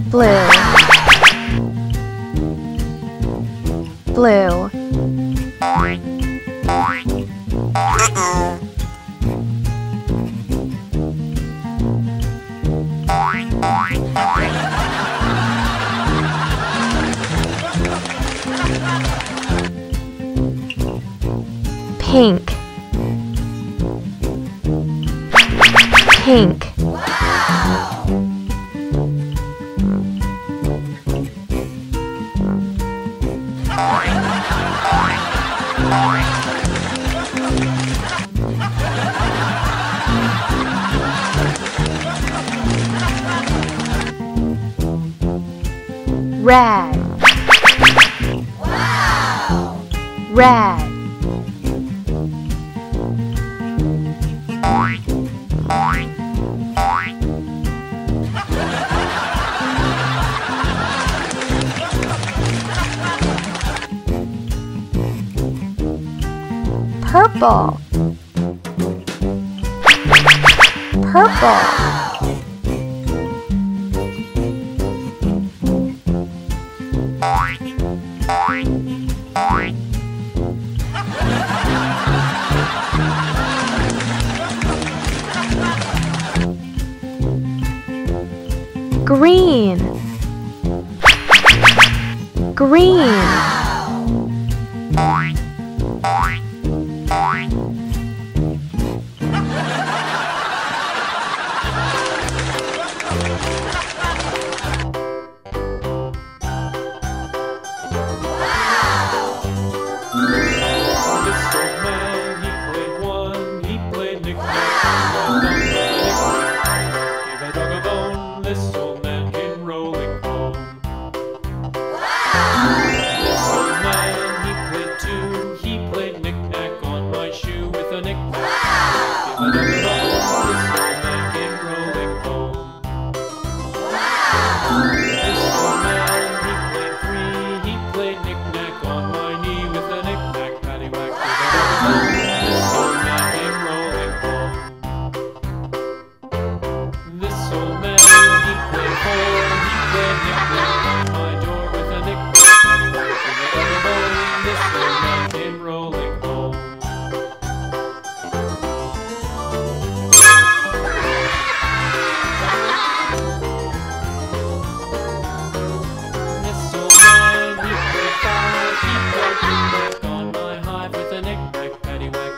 Blue. Blue. Pink. Pink. Red. Red. Purple. Purple. Green. Green.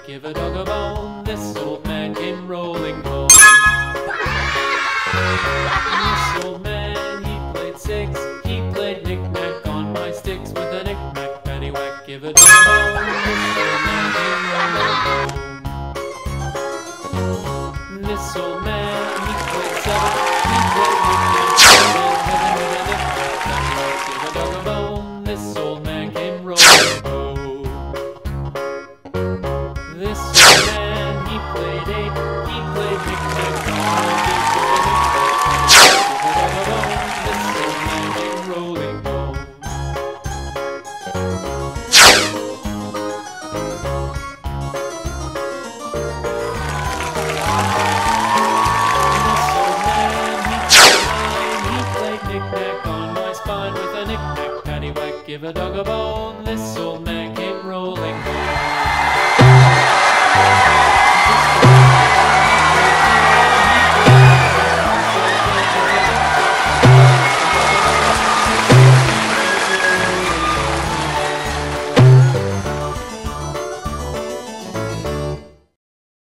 Give a dog a bone, this old man came rolling home. This old man, he played six, he played knick-knack on my sticks with a knick-knack, paddywhack. Give a dog a bone, this old man came rolling home. This old man, he played seven, he played knick-knack on my heaven with a knick-knack, paddywhack. Give a dog a bone, this old man came rolling home. This old man, he played eight, he played knick-knack on my gate with a knick-knack. This old man came rolling home. This old man, he played nine, he played knick-knack on my spine with a knick-knack, paddywhack. Give a dog a bone. This